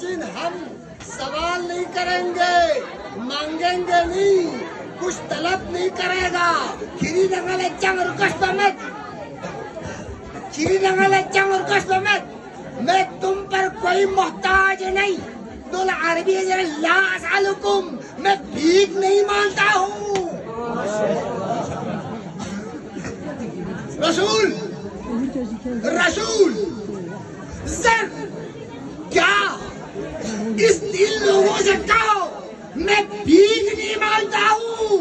लेकिन हम सवाल नहीं करेंगे, मांगेंगे नहीं, कुछ तलब नहीं करेगा। खीरी नंगल चंग और कष्टमत, खीरी नंगल चंग और कष्टमत। मैं तुम पर कोई मोहताज नहीं। दुल अरबी ला असअलुकुम, मैं भीख नहीं मांगता हूँ। रसूल रसूल सर क्या इन लोगों से कहो मैं भीख नहीं मांगता हूँ।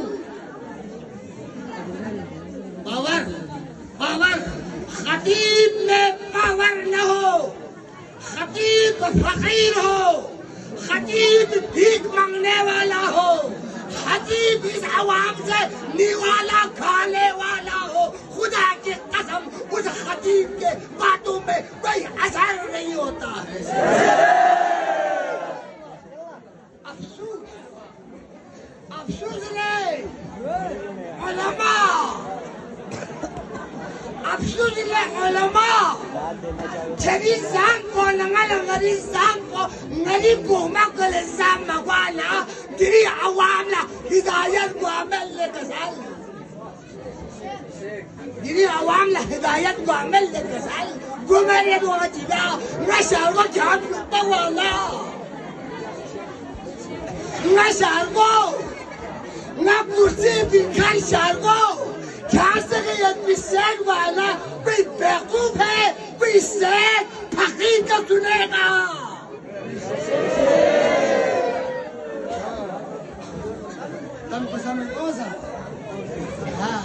पावर पावर खतीब में पावर न हो, खतीब फकीर हो, खतीब भीख मांगने वाला हो, खतीब इस आवाम से निवाला खाने वाला हो। खुदा की कसम उस खतीब के बातों में कोई असर नहीं होता है। अफसोस अफसोस रे उलमा, अफसोस रे उलमा। छरी सांग को नंगल ngari सांग को ngari कोमा कल सांग मगवाला दिरी आवाम ला हिदायत को अमल ले कसाल, दिरी आवाम ला हिदायत को अमल ले कसाल। गुमरे दो जिदा नशा को जान लुटा वाला, नशा को ना कुर्सी बिखार शार को क्या सके बिसेक वाला कोई बेवकूफ है, कोई शेख फकीर का सुनेगा। तुम पसंद कौन सा? हाँ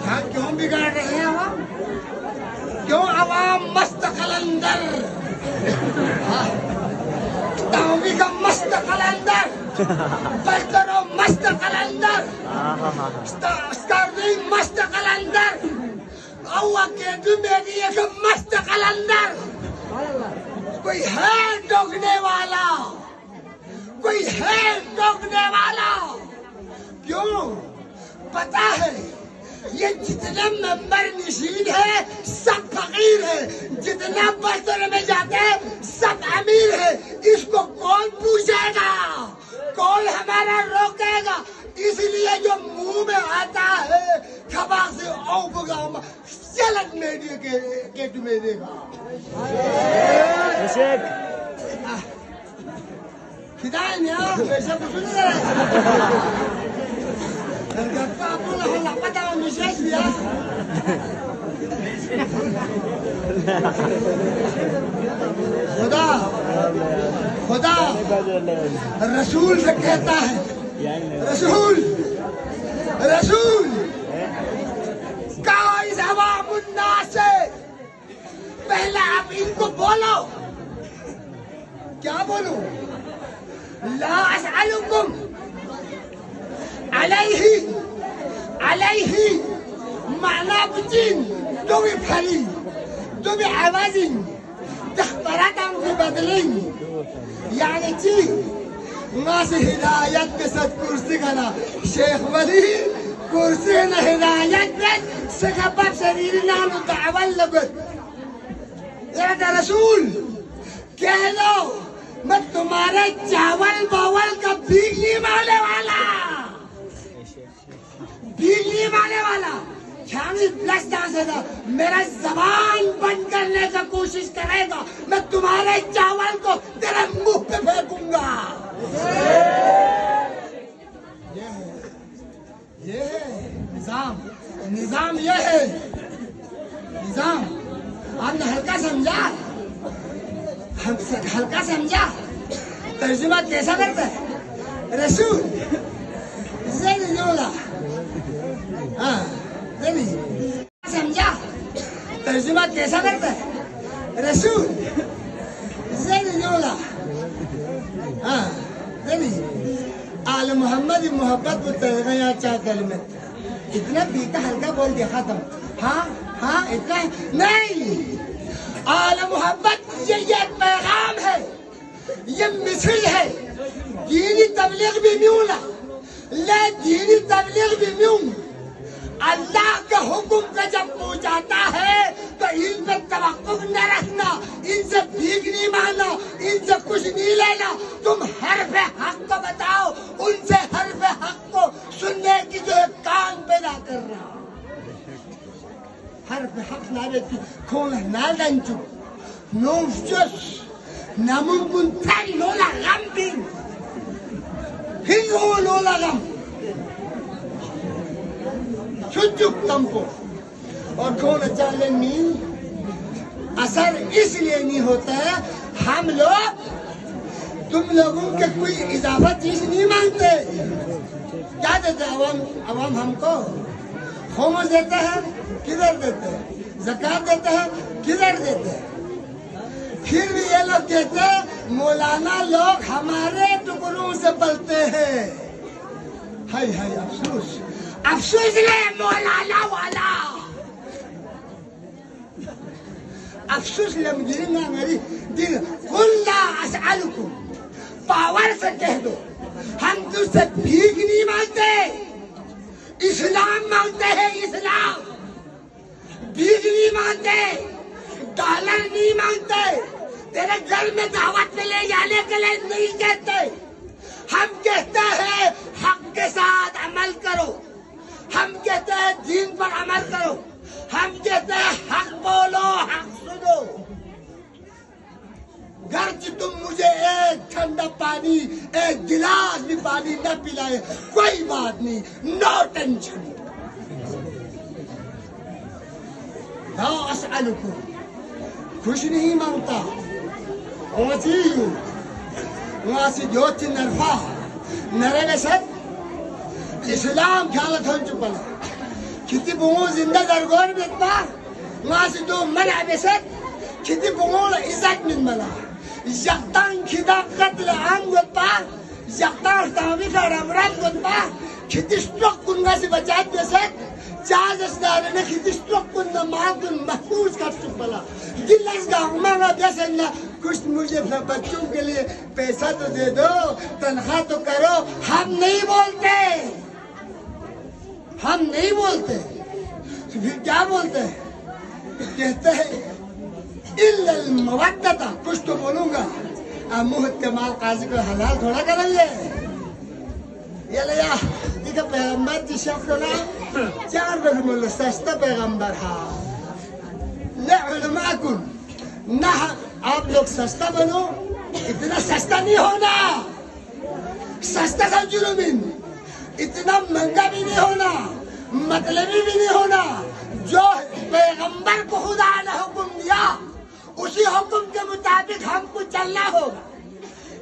हाँ, क्यों बिगाड़ रहे हैं आवाम? क्यों आवाम मस्त कलंदर, ताऊबी का मस्त कलंदर, बल्करो मस्त कलंदर, स्टारवी मस्त कलंदर, अव्वा के दुमेरी एक मस्त कलंदर। कोई है टोकने वाला, कोई है टोकने वाला। क्यों? पता है ये जितने मेंबर नशीद है सब फकीर है, जितना बस्तर में जाते हैं सब अमीर है। इसको कौन पूछेगा, कौन हमारा रोकेगा? इसलिए जो मुंह में आता है खबा से औगा चलक मेडिया के तुम्हें देगा। हिदायत यार वैसा कुछ नहीं है। आपको ना पता है विशेष दिया। खुदा खुदा रसूल से कहता है, रसूल रसूल कहो इस अवामुन्ना से पहले आप इनको बोलो। क्या बोलो? ला असअलुकुम अलैहि अलैहि माना बुचिन तो भी फरी तो भी आवाजिन तख्तरातम की बदलिन यानी ची मास हिदायत के साथ कुर्सी खाना शेख वली कुर्सी न हिदायत में सकबब शरीर नाम दावल लगत। या रसूल कह लो मैं तुम्हारे चावल बावल का भीख नहीं मांगने वाला, भीख नहीं मांगने वाला। मेरा जबान बंद करने का कोशिश करेगा, मैं तुम्हारे चावल को तेरे मुंह पे फेंकूंगा। ये निजाम निजाम ये है निजाम। आपने हल्का समझा, हल्का समझा। तर्जुमा कैसा करता है रसूल? हाँ समझा? तर्जुमा कैसा करता है रसूल? हाँ आल मोहम्मद मोहब्बत या चाकल में इतना पीता हल्का बोल दिया खत्म। हाँ हाँ इतना नहीं। आल मोहब्बत ये पैगाम है, ये मिसल है। दीनी तबलीग भी म्यूला ले, दीनी तबलीग भी म्यूं। अल्लाह के हुक्म का जब पहुंचाता है तो इन पे तवक्कुफ न रखना, इनसे भीख नहीं मांगना, इनसे कुछ नहीं लेना, तुम हर्फ हक को बताओ, उनसे हर्फ हक को सुनने की जो है कान पैदा करना। हर्फ हक नारे की खोल नादंचु नोफ्जस namun pun tan lola gamping hingo lola gam सुजुक तंपो और कौन चाले नहीं असर इसलिए नहीं होता है, हम लोग तुम लोगों के कोई इजाफा चीज नहीं मांगते। क्या देते अवाम हमको? खोमस देते हैं, किधर देते हैं? ज़कात देते हैं, किधर देते हैं? फिर भी ये लोग कहते हैं मौलाना लोग हमारे टुकड़ों से पलते हैं। हाय हाय अफसोस, अफसोस ले मौलाना वाला, अफसोस लमगिरना मेरी दिल कुल्ला असअलुकुम, पावर से कह दो हम तुझसे भीख नहीं मांगते, इस्लाम मांगते हैं, इस्लाम। भीख नहीं मांगते, डॉलर नहीं मांगते, तेरे घर में दावत में ले जाने के लिए नहीं कहते। हम कहते हैं हक के साथ अमल करो, हम कहते हैं दीन पर अमल करो, हम कहते हैं हक बोलो, हक सुनो। घर से तुम मुझे एक ठंडा पानी, एक गिलास भी पानी न पिलाए, कोई बात नहीं, नो टेंशन। खुश नहीं मांगता जोची नरफा नरे सद इस्लाम ख्याल थोन चुका किती बुंगो जिंदा दरगोर बेतबा वहां दो मन बेसद किती बुंगो इज्जत मिल मला यक्तान खिदा कत्ल आम गोतबा यक्तान तामी का रमरात गोतबा किती स्ट्रोक कुंगा से बचात बेसद ने किती स्ट्रोक कुंगा माकुन महफूज कर चुका दिल्लास का उमारा बेसना कुछ मुझे बच्चों के लिए पैसा तो दे दो, तनख्वाह तो करो। हम नहीं बोलते, हम नहीं बोलते, तो फिर क्या बोलते हैं? कहते हैं इल्लल मवद्दता, कुछ तो बोलूंगा मुहत के माल काजी को हलाल थोड़ा करेंगे। ये ले या देखो पैगंबर जी शख्स ना 4 बरस सस्ता पैगंबर हा ले उलमा कुन ना आप लोग सस्ता बनो, इतना सस्ता नहीं होना, सस्ता का जुर्म, इतना महंगा भी नहीं होना, मतलबी भी नहीं होना। जो पैगंबर को खुदा ने हुक्म दिया उसी हुक्म के मुताबिक हमको चलना होगा।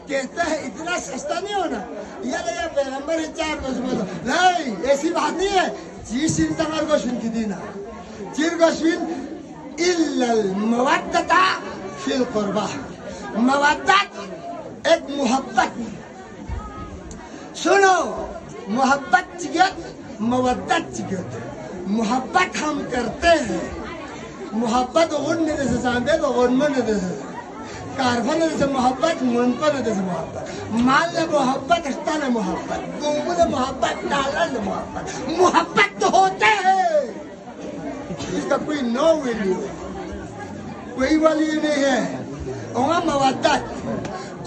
कहते हैं इतना सस्ता नहीं होना, ये पैगंबर 4 बरस नहीं, ऐसी बात नहीं है। चीज तंगर को सुन की दीना चिर को सुन इल्लल मवद्दता फिल कुर्बा, मवद्दत एक मोहब्बत। सुनो, मोहब्बत चिगत, मवद्दत चिगत। मोहब्बत हम करते हैं, मोहब्बत उन ने जैसे सांदे तो उन में ने जैसे कारफन ने जैसे मोहब्बत, मन पर ने जैसे मोहब्बत, माल ने मोहब्बत, हस्ता ने मोहब्बत, गोमू ने मोहब्बत, डाला ने मोहब्बत। मोहब्बत तो होते हैं, इसका कोई नो वैल्यू, कोई वैल्यू नहीं है। और मवद्दत,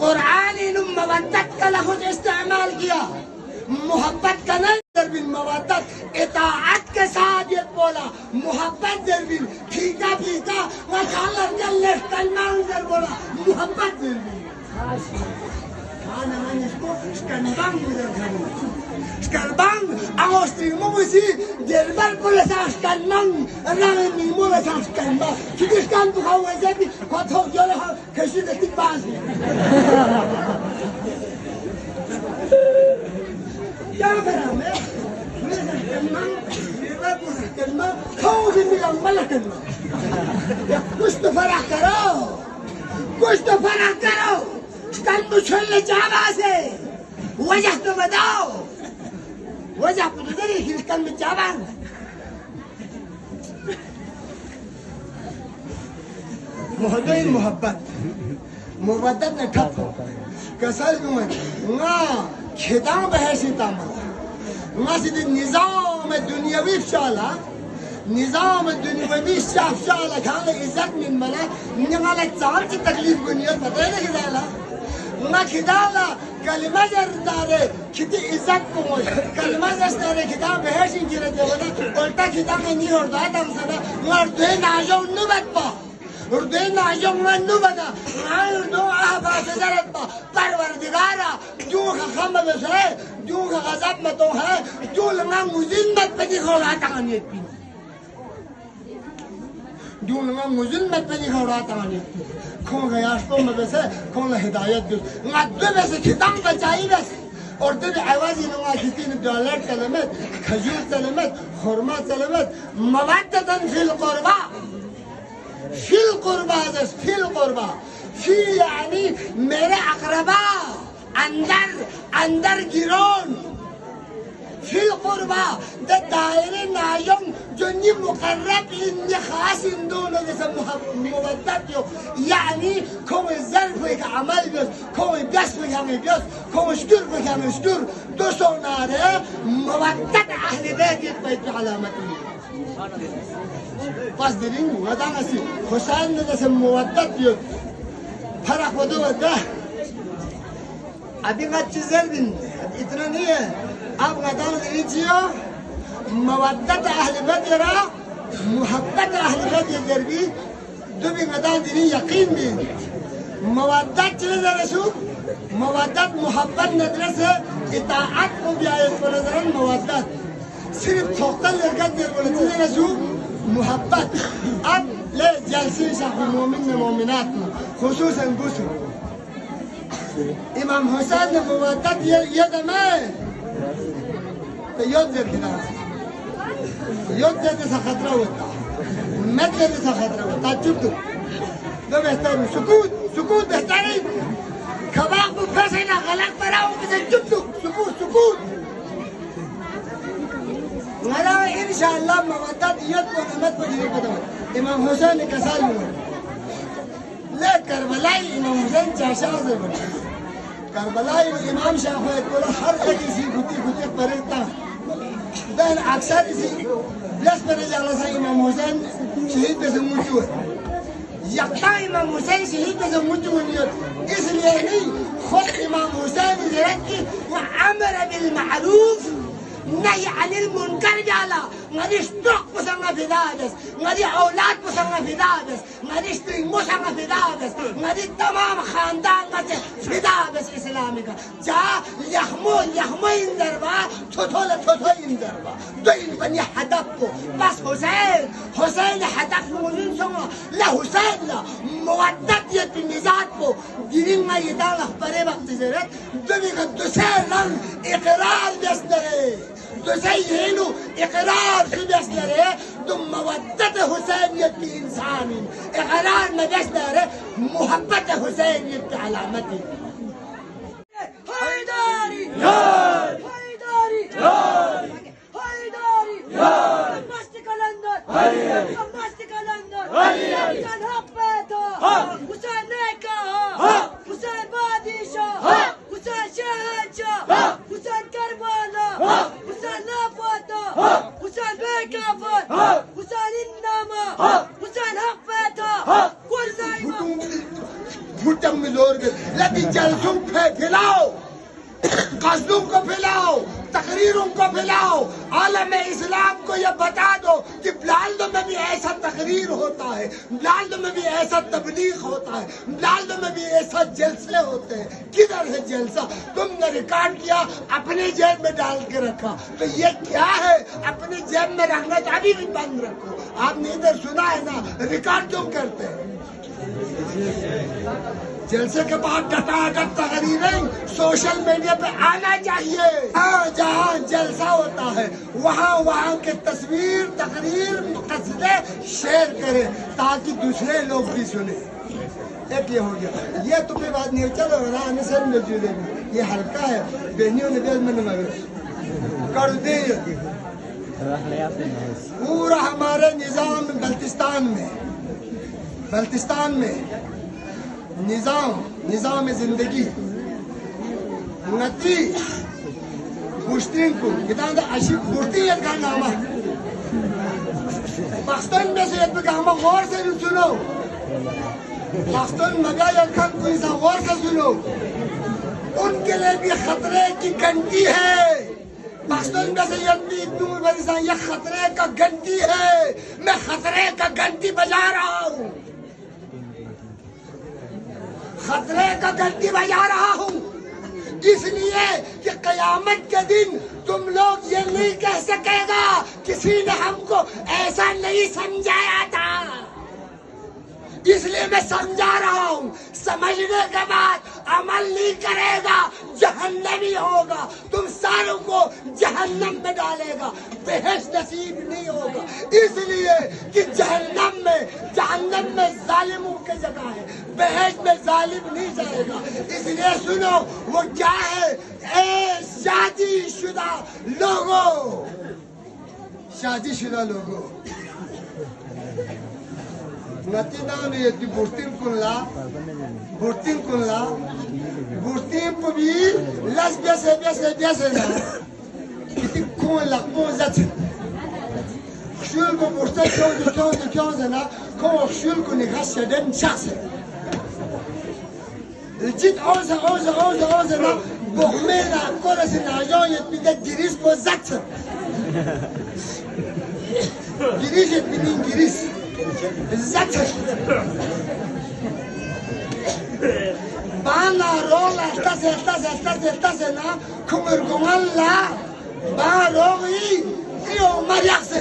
कुरान इन मवद्दत का लफ्ज़ इस्तेमाल किया, मोहब्बत का नहीं। दरबिन मवद्दत इताअत के साथ ये बोला, मोहब्बत दरबिन फीका फीका वकालर जल्ले कलमान दर बोला, मोहब्बत दरबिन खाना मैंने इसको स्कंबांग उधर खाना स्कंबांग आगोस्ती मुझे दरबार पुलिस स्कंबांग रानी नीमोला स्कंबांग किस काम तो खाओ ऐसे भी कथो जो है कैसे देती बात क्या करा मैं पुलिस स्कंबांग दरबार पुलिस स्कंबांग खाओ भी मिला मल्ला करना कुछ तो फर्क करो, कुछ तो फर्क करो। कल मुझे चावा से वजह तो बताओ, वजह तो नहीं कल में चावा मोहब्बत मोहब्बत मोहब्बत ने ठप कसर में ना खिदाम बहसी तामा ना सीधे निजाम दुनियावी चाला निजाम दुनियावी शाफशाला खाने इज्जत में मना निगाला चांद की तकलीफ बुनियाद पता है कि दाला ना खिदाला कलमा जरदारे कितनी इज्जत को कलमा जरदारे खिदा बहसिन गिरे देवना उल्टा खिदा में नहीं होता है तब सना मर्दे नाजो नुबत पा उर्दे नाजो मन नुबता ना उर्दो आबाद जरत पा परवरदिगारा जो का खम बस है जो का गजब में तो है जो लंगा मुजिन्नत पे दिखोला तानियत पी जो लंगा मुजिन्नत पे दिखोला तानियत पी कौन गया तो में बस है कौन हिदायत दे ना दे बस खिदाम बचाई बस और दे आवाज इनका कितने डॉलर कलमत खजूर कलमत खुरमा कलमत मवद्दतन फिल कुर्बा फिल कुर्बा फी यानी मेरे अकरबा अंदर अंदर गिरोन फिल कुर्बा द दायरे नायम जो नि मुकर्रब इन खास इन दोनों जैसे मुवद्दत यो यानी कौन ज़र्फ़ का अमल बस कौन बस में हमें बस कौन शुक्र में हमें शुक्र दो सौ नारे मुवद्दत अहले बैत पे अलामत बस दिन वदा नसी हुसैन ने जैसे मुवद्दत यो फर्क वो दो वदा अभी मैं चीज़ें दिन इतना नहीं है अब गदान दीजिए मवद्दत अहले बदरा मोहब्बत अहले बदर भी दुबी गदान दी यकीन भी मवद्दत चले जरसु मवद्दत मोहब्बत नजर से इताअत को भी आए को नजरन मवद्दत सिर्फ थोकल लगत दे को चले जरसु मोहब्बत अब ले जलसी शख्स मोमिन में मोमिनात खुसूसन गुसु इमाम हुसैन ने मवद्दत ये दमाए तो योद्धा किधर योद्धा जैसा खतरा होता मत जैसा खतरा होता चुप तो बेहतर सुकूत बेहतर है खबार को फंसे ना गलत पराओ किसे चुप सुकूत हमारा इंशाअल्लाह मवद्दत ये को मत पड़ेगी पता इमाम हुसैन ने कसाल में ले करबलाई इमाम हुसैन चाशा से बना करबलाई इमाम शाफी को हर एक किसी खुदी परेता dan अक्सर इसी प्लस पर जाना सा इमाम हुसैन शहीद पे से मुझे यक्ता इमाम हुसैन शहीद पे से मुझे नहीं इसलिए नहीं खुद इमाम हुसैन जरत की वो अमर बिल मारूफ नहीं अनिल मुनकर जाला ngadi stok pusanga vidadas ngadi औलाद pusanga vidadas ngadi string pusanga vidadas ngadi tamam खानदान ngadi vidadas इस्लामी का जा यहमो इंदरबा थोथोला इंदरबा दो इन बनी हदफ को बस हुसैन हदफ मुजिन सोंगा ला हुसैन ला मवद्दत ये निजात को गिरिंग में ये दाल परे वक्त जरूरत दुनिया का दूसरा रंग इकरार जैसे تزينوا إقرار في بسنره ثم مودة حسينية إنسان إقرار ما بسنره محبة حسينية علامته حيداري حيداري حيداري مستك لندن مستك لندن كان حبيته حسين نيكا حسين بادشاه حسين شهنشاه حسين كربلاء حسين نفاته حسين بيكافر حسين النما حسين حبيته كل زيمه फुटम मिलोर के लगी जलसों पे फैलाओ कस्दों को फैलाओ तकरीरों को फैलाओ आलम इस्लाम को ये बता दो कि बिलाल में भी ऐसा तकरीर होता है बिलाल में भी ऐसा तबलीग होता है बिलाल में भी ऐसा जलसे होते हैं किधर है जलसा तुमने रिकॉर्ड किया अपने जेब में डाल के रखा तो ये क्या है अपने जेब में रखना तो अभी भी बंद रखो आपने इधर सुना है ना रिकॉर्ड क्यों करते हैं जलसे के बाद डटाडट तकरीरें सोशल मीडिया पे आना चाहिए हाँ जहाँ जलसा होता है वहाँ के तस्वीर तकरीर कस्दे शेयर करें ताकि दूसरे लोग भी सुने एक ये हो गया ये तुम्हें बात नहीं चलो रानी से मौजूद ये हल्का है बहनियों ने बेल में कर दे पूरा हमारे निजाम बल्तिस्तान में निजाम जिंदगी नती बुश्तिन को कितना अशी बुश्ती का नामा पाकिस्तान में से एक काम गौर से सुनो, पाकिस्तान मगा यखन कोई सा गौर से सुनो, उनके लिए भी खतरे की घंटी है। पाकिस्तान में से ये खतरे का घंटी है, मैं खतरे का घंटी बजा रहा हूँ, खतरे का घंटी बजा रहा हूँ, इसलिए कि कयामत के दिन तुम लोग ये नहीं कह सकेगा किसी ने हमको ऐसा नहीं समझाया था। इसलिए मैं समझा रहा हूँ, समझने के बाद अमल नहीं करेगा जहन्नमी होगा, तुम सारों को जहन्नम में डालेगा, बेहश्त नसीब नहीं होगा। इसलिए कि जहन्नम में जालिमों की जगह है, बेहश्त में जालिम नहीं जाएगा। इसलिए सुनो वो क्या है, ए शादीशुदा लोगों, शादीशुदा लोगों, नतीना ये बुर्तिम कुल्ला बुर्तिम भी लस बेसे ना इतनी कौन जाते शुल को बुर्ता क्यों ना कौन शुल को निकाल शेडन चासे जित औज़ ना बोखमेना कोला से ना जो ये पिता गिरिस को जाते गिरिस Zaten bana rola estás na comer con Allah ba rogi io mariaxe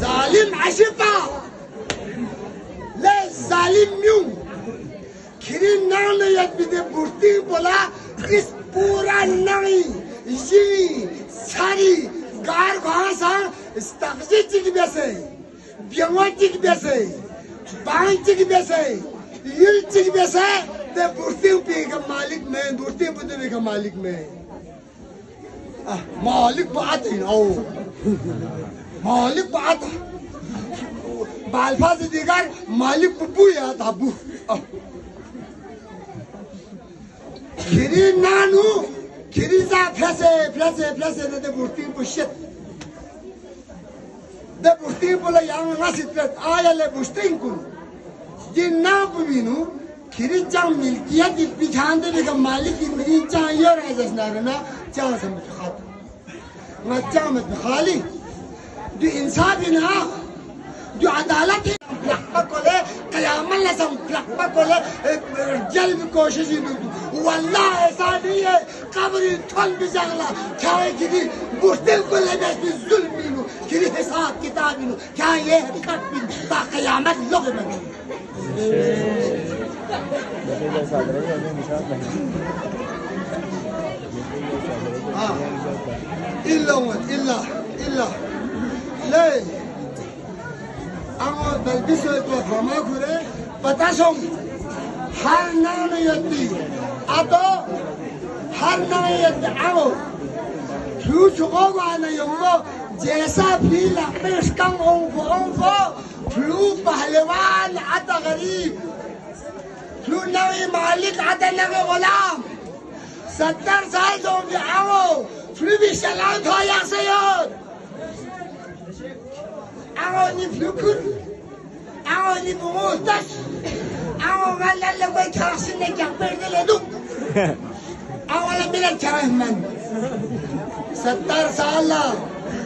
zalim ashifa la zalim yum kirin nane yat bide burti bola is pura nahi ji sari gar ghasa استغزيت بيسي بيوانتك بيسي بانتك بيسي يلتك بيسي ده بورتيو بيك مالك من بورتيو بده بيك مالك من مالك بعدين او مالك بعد بالفاظ دیگر مالك بويا تابو كيري نانو كيري زا فلسه ده بورتيو بشت ده بوستين بولا يعني ناس تلت آية لبوستين كل جنا ببينو كيري جام ملكية دي بيجان ده بيجا مالك يمين جان يور هذا نارنا جان سمت خاط ما جامت بخالي دو إنصافنا دو عدالتي لحظة كله قيام الله سام لحظة كله جلب کوشش نودو والله ثانية قبر تون بزغلا كاي كذي بوستين كله بس بالظلم كذي حساب كتابينو كان يهكت من قيامت لغمة إلا ليه أما بلبسه فما كره بتاشم هر نام يدي أدو هر نام يدي أمو شو شغوغانا يومو जैसा भी लपेश कम ओंफो फ्लू पहलवान आता गरीब फ्लू नवी मालिक आता नवे गुलाम 70 साल जो भी आओ फ्लू भी सलाम था यहाँ से यार आओ नी फ्लू कुर आओ नी बुमोतश आओ वाला लोग चार्सी ने क्या पढ़ने ले दू आओ वाला मिला चाहे मन 70 साल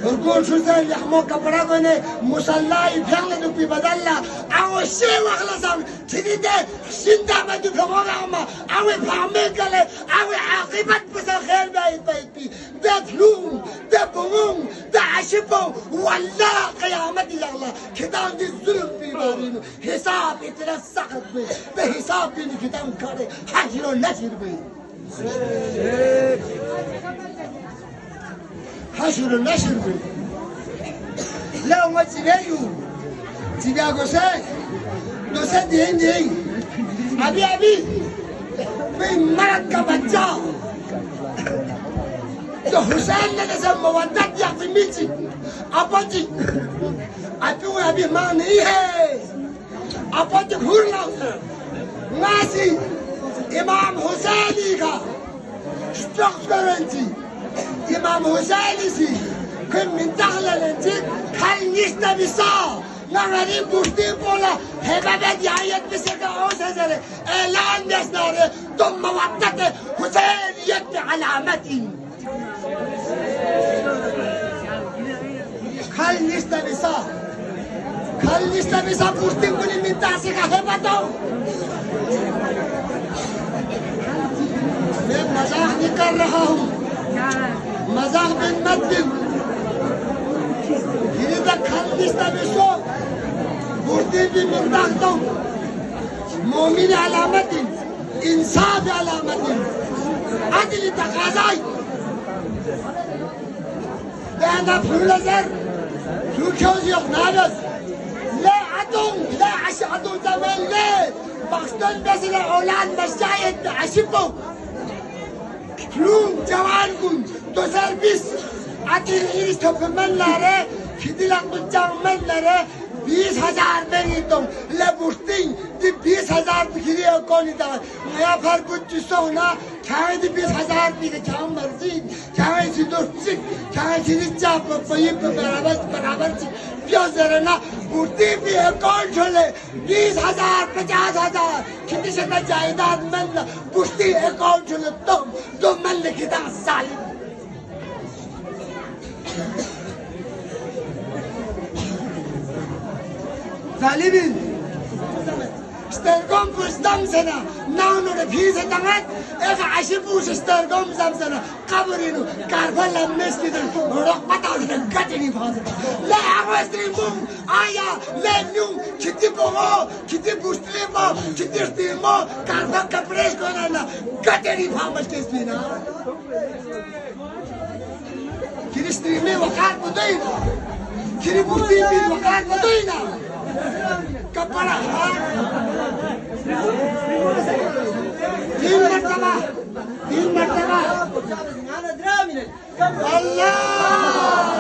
وركون شو زي يحمو كبرا بني مصلى يفعل دو في بدلا او شيء وخلص تريد شندا ما دو كما او فهمي قال او عاقبه بس الخير باي ده فلوم ده بوم ده عشبه ولا قيامه يا الله كده دي الظلم في بارينو حساب يترسخ بحساب بين كتاب كاره حجر نشر بي حشر النشر بي لا ما تبيعو ساك لو سدي هندي أبي بي مركة بجاو تو حسين لنسم مودد يعطي ميتي أبوتي أبي ما نيه أبوتي هورنا ناسي إمام حسيني کا شتوق کرنتی امام حسین سی Kim mintaklanınca kalnişte bir sağ. Nangani bushti bola. Hebebe diyayet bir seke o sezeri. Elan desnari. Dumma vattati. Hüseyiniyeti alametin. Kalnişte bir sağ. Kalnişte bir sağ bushti kuni mintasika hebato. मैं मजाक नहीं कर रहा हूँ मजाक में मत दिन यदि तक खालिस्ता में सो बुर्दी भी मिलता हूँ मोमिन अलामत इंसाफ अलामत अदली तकाज़ाई देना फुलज़र रुखोज़ yok naraz le aşadun zaman le bakstan bezile olan meşayet aşıpo Klum jawan kun to servis atir iris topmanlare kidilan kucağmanlare 20,000 benitom le busting di 20,000 kiriyo koni da maya farkutçu sona kendi 20,000 bir çam marzi kendi dostçik kendi çap payıp beraber Piyazlarına burti bir akol çöle 20,000 50,000 kimi şekilde caidat menle burti akol çöle dom menle kita salim zalimin stergom pustam sana naunu de fize tangat eka ashipush stergom zam sana kaburinu karbalam mesjidin rok patau de gatini faz la agwestrimum aya le nyum kiti bogo kiti bustlimo kiti stimo karba kapres konana gatini famas kesbina kiri strime wakar budaina kiri busti bi wakar budaina kapara तीन मर्तबा Allah